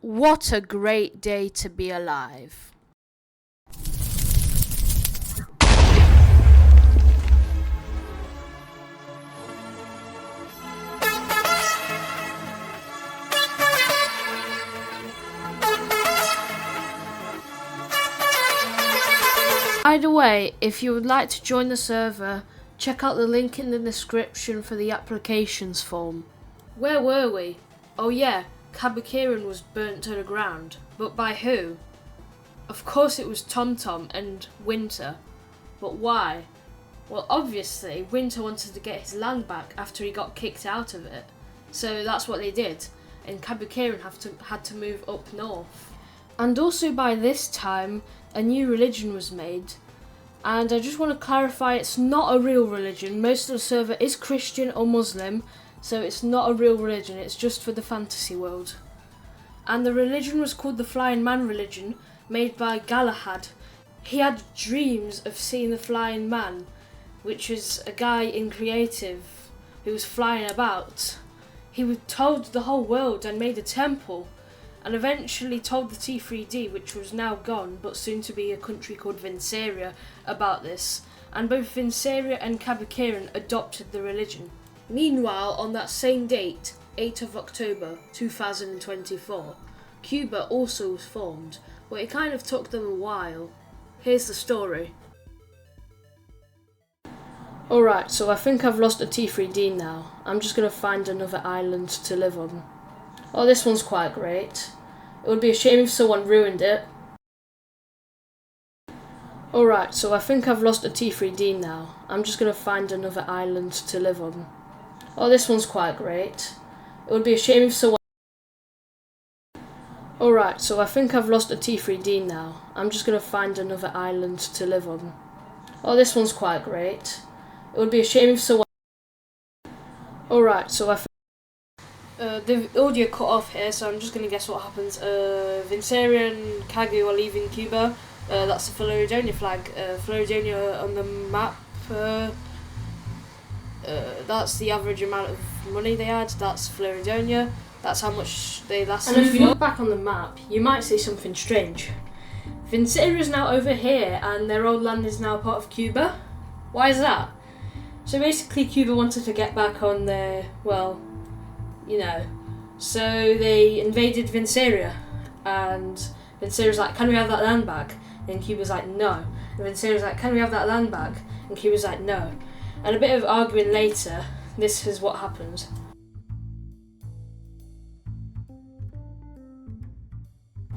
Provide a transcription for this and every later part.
What a great day to be alive. By the way, if you would like to join the server, check out the link in the description for the applications form. Where were we? Oh yeah, Kabukiran was burnt to the ground. But by who? Of course it was TomTom and Winter. But why? Well, obviously, Winter wanted to get his land back after he got kicked out of it. So that's what they did, and Kabukiran had to move up north. And also by this time, a new religion was made. And I just want to clarify, it's not a real religion. Most of the server is Christian or Muslim, so it's not a real religion, it's just for the fantasy world. And the religion was called the Flying Man religion, made by Galahad. He had dreams of seeing the Flying Man, which was a guy in creative who was flying about. He told the whole world and made a temple, and eventually told the T3D, which was now gone, but soon to be a country called Vinceria, about this, and both Vinceria and Kabukiran adopted the religion. Meanwhile, on that same date, 8th of October 2024, Cuba also was formed, but it kind of took them a while. Here's the story. Alright, so I think I've lost a T3D now. I'm just going to find another island to live on. Oh, this one's quite great. It would be a shame if someone ruined it. Alright, so I think I've lost a T3D now. I'm just going to find another island to live on. Oh, this one's quite great. It would be a shame if someone... Alright, so I think I've lost a T3D now. I'm just going to find another island to live on. Oh, this one's quite great. It would be a shame if someone... Alright, so I think... the audio cut off here, so I'm just going to guess what happens. Vinceria and Kagu are leaving Cuba. That's the Floridonia flag. Floridonia on the map. That's the average amount of money they had. That's Floridonia. That's how much they lasted. And if you look back on the map, you might see something strange. Vinceria is now over here, and their old land is now part of Cuba. Why is that? So basically, Cuba wanted to get back on their, well, you know, so they invaded Vinceria, and Vinceria's like, can we have that land back? And Cuba's like, no. And Vinceria's like, can we have that land back? And Cuba's like, no. And a bit of arguing later, this is what happened.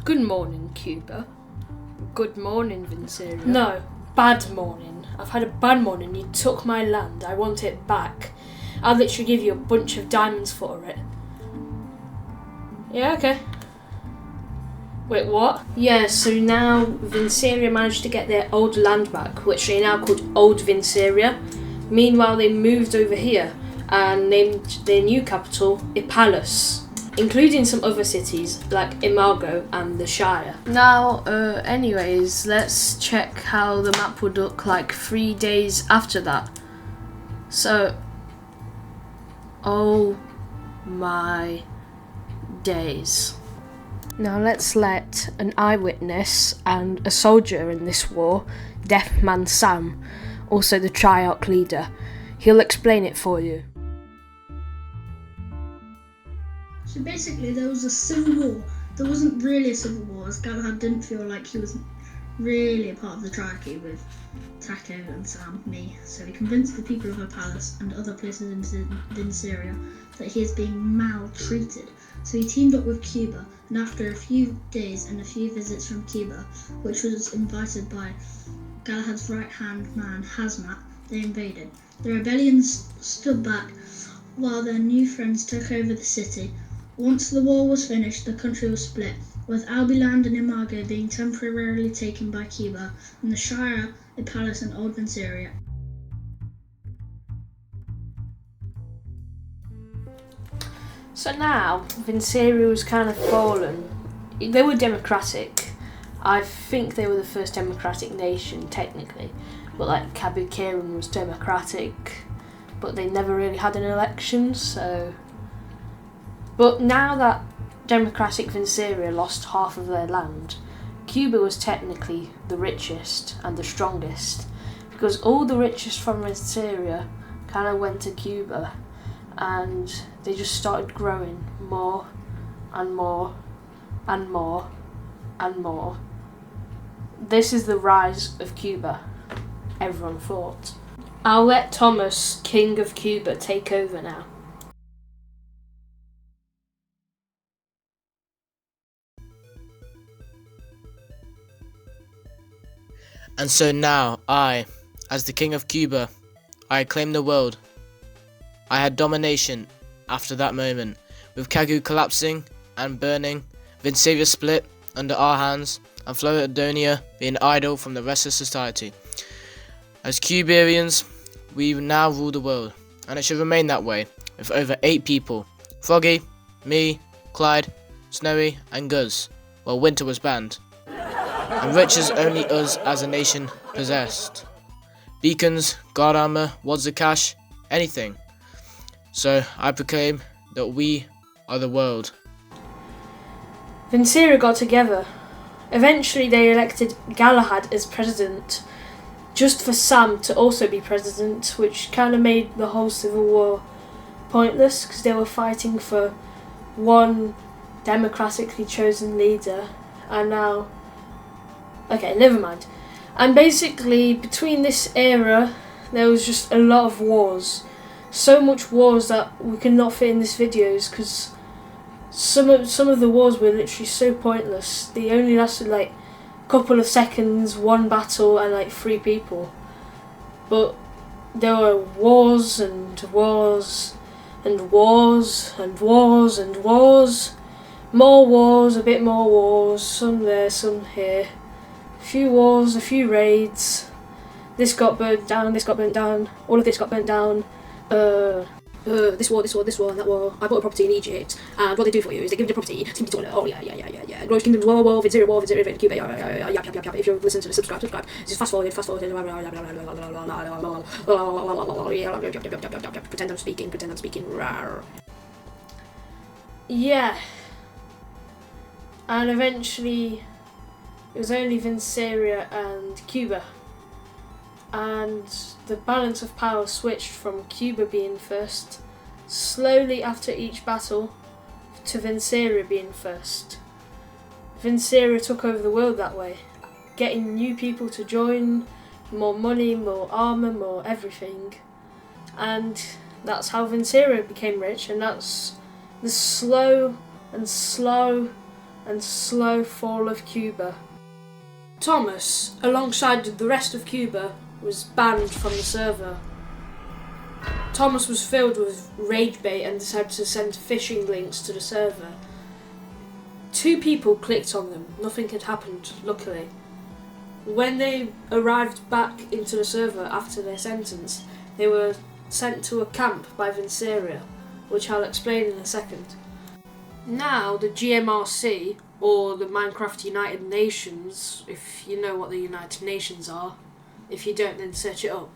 Good morning, Cuba. Good morning, Vinceria. No, bad morning. I've had a bad morning. You took my land. I want it back. I'll literally give you a bunch of diamonds for it. Yeah, okay. Wait, what? Yeah, so now Vinceria managed to get their old land back, which they now called Old Vinceria. Meanwhile, they moved over here and named their new capital Ipalus, including some other cities like Imago and the Shire. Now, anyways, let's check how the map would look like 3 days after that. So, oh my days. Now let's let an eyewitness and a soldier in this war, Deaf Man Sam, also the Triarch leader, he'll explain it for you. So basically there was a civil war. There wasn't really a civil war, as Galahad didn't feel like he was really a part of the Triarchy with Taco and Sam, me. So he convinced the people of her palace and other places in Syria that he is being maltreated. So he teamed up with Cuba, and after a few days and a few visits from Cuba, which was invited by Galahad's right-hand man, Hazmat, they invaded. The rebellions stood back while their new friends took over the city. Once the war was finished, the country was split, with Albiland and Imago being temporarily taken by Cuba, and the Shire, Ipalus and Old Vinceria. So now, Vinceria was kind of fallen. They were democratic. I think they were the first democratic nation, technically. But like Kabukiran was democratic, but they never really had an election, so... But now that democratic Vinceria lost half of their land, Cuba was technically the richest and the strongest, because all the richest from Vinceria kind of went to Cuba, and they just started growing more and more and more and more. This is the rise of Cuba, everyone thought. I'll let Thomas, King of Cuba, take over now. And so now, I, as the King of Cuba, I claim the world. I had domination after that moment, with Kagu collapsing and burning, Vinceria split under our hands, and Floridonia being idle from the rest of society. As Cubarians, we now rule the world, and it should remain that way, with over 8 people: Froggy, me, Clyde, Snowy, and Guz, while Winter was banned. And rich as only us as a nation possessed. Beacons, guard armor, wads of cash, anything. So I proclaim that we are the world. Vinceria got together. Eventually they elected Galahad as president, just for Sam to also be president, which kind of made the whole civil war pointless, because they were fighting for one democratically chosen leader, and now... Okay, never mind. And basically, between this era, there was just a lot of wars. So much wars that we could not fit in this videos, because some of the wars were literally so pointless. They only lasted like a couple of seconds, one battle, and like 3 people. But there were wars and wars and wars and wars and wars. More wars, a bit more wars, some there, some here. A few wars, a few raids. This got burnt down, this got burnt down, all of this got burnt down. This war, and that war. I bought a property in Egypt, and what they do for you is they give you the property, it's going to be toilet. Oh yeah. Gross Kingdoms, war, Vinceria, Cuba, yap. If you're listening to the subscribe. Just fast forward. Pretend I'm speaking. Rawr. Yeah. And eventually, it was only Vinceria and Cuba. And the balance of power switched from Cuba being first, slowly after each battle, to Vinceria being first. Vinceria took over the world that way, getting new people to join, more money, more armour, more everything. And that's how Vinceria became rich, and that's the slow fall of Cuba. Thomas, alongside the rest of Cuba, was banned from the server. Thomas was filled with rage bait and decided to send phishing links to the server. 2 people clicked on them, nothing had happened, luckily. When they arrived back into the server after their sentence, they were sent to a camp by Vinceria, which I'll explain in a second. Now the GMRC, or the Minecraft United Nations, if you know what the United Nations are. If you don't, then search it up.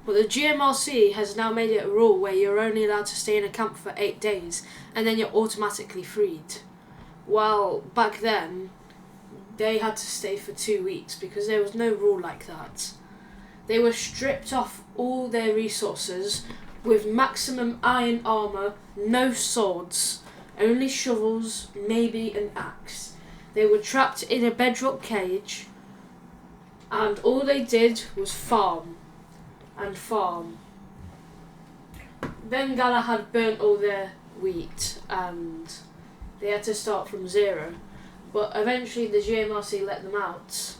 But the GMRC has now made it a rule where you're only allowed to stay in a camp for 8 days, and then you're automatically freed. While back then, they had to stay for 2 weeks, because there was no rule like that. They were stripped off all their resources, with maximum iron armour, no swords, only shovels, maybe an axe. They were trapped in a bedrock cage, and all they did was farm and farm. Then Galahad burnt all their wheat, and they had to start from zero. But eventually the GMRC let them out.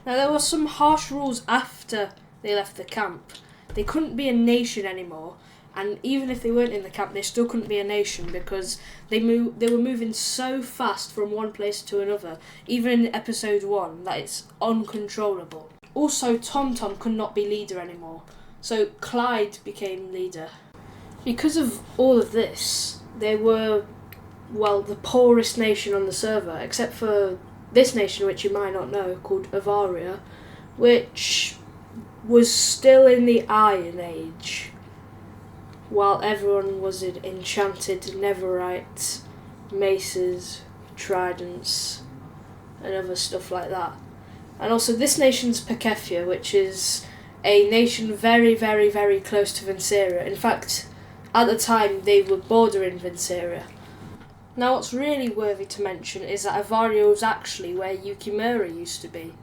Now there were some harsh rules after they left the camp. They couldn't be a nation anymore, and even if they weren't in the camp, they still couldn't be a nation, because they were moving so fast from one place to another, even in episode 1, that it's uncontrollable. Also, Tom could not be leader anymore, so Clyde became leader. Because of all of this, they were, well, the poorest nation on the server, except for this nation, which you might not know, called Avaria, which was still in the Iron Age, while everyone was in enchanted netherite maces, tridents, and other stuff like that. And also this nation's Pekefia, which is a nation very, very, very close to Vinceria. In fact, at the time they were bordering Vinceria. Now what's really worthy to mention is that Avaria was actually where Yukimura used to be.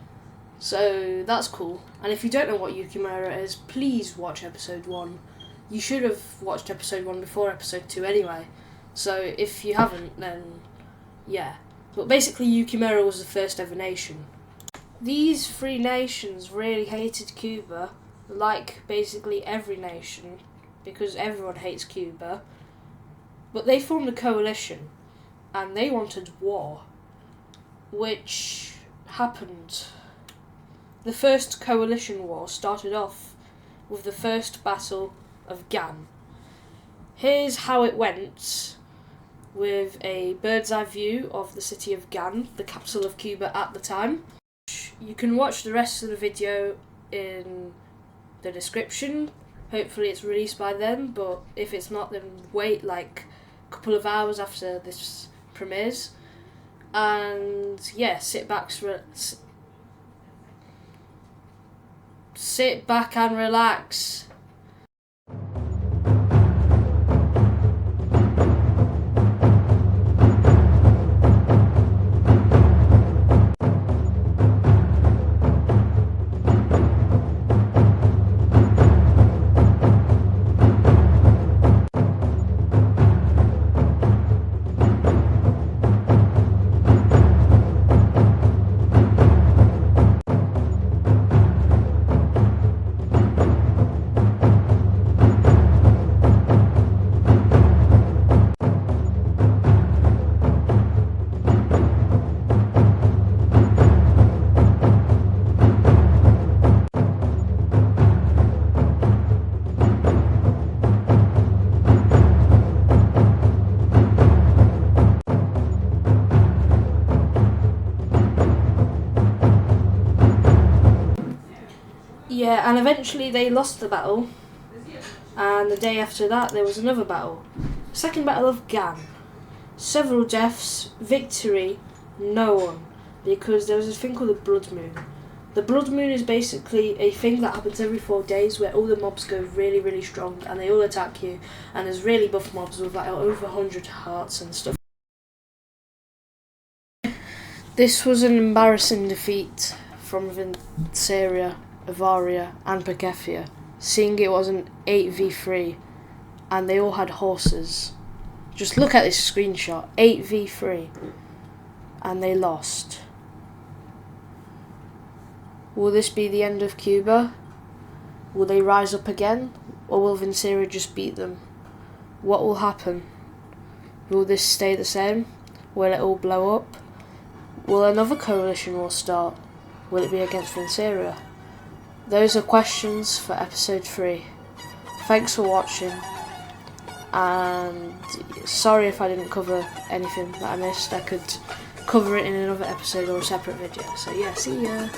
So that's cool. And if you don't know what Yukimura is, please watch episode 1. You should have watched episode 1 before episode 2 anyway. So if you haven't, then yeah. But basically Yukimura was the first ever nation. These 3 nations really hated Cuba, like basically every nation, because everyone hates Cuba. But they formed a coalition, and they wanted war, which happened. The first coalition war started off with the first battle of Gan. Here's how it went, with a bird's eye view of the city of Gan, the capital of Cuba at the time. You can watch the rest of the video in the description. Hopefully it's released by then, but if it's not, then wait like a couple of hours after this premieres. And yeah, sit back and relax. Yeah, and eventually they lost the battle, and the day after that there was another battle. Second Battle of Gan. Several deaths, victory, no one, because there was this thing called the Blood Moon. The Blood Moon is basically a thing that happens every 4 days where all the mobs go really, really strong and they all attack you, and there's really buff mobs with like over 100 hearts and stuff. This was an embarrassing defeat from Vinceria, Avaria and Pekefia, seeing it was an 8v3 and they all had horses. Just look at this screenshot, 8v3, and they lost. Will this be the end of Cuba? Will they rise up again, or will Vinceria just beat them? What will happen? Will this stay the same? Will it all blow up? Will another coalition war start? Will it be against Vinceria? Those are questions for episode 3. Thanks for watching, and sorry if I didn't cover anything that I missed. I could cover it in another episode or a separate video. So yeah, see ya.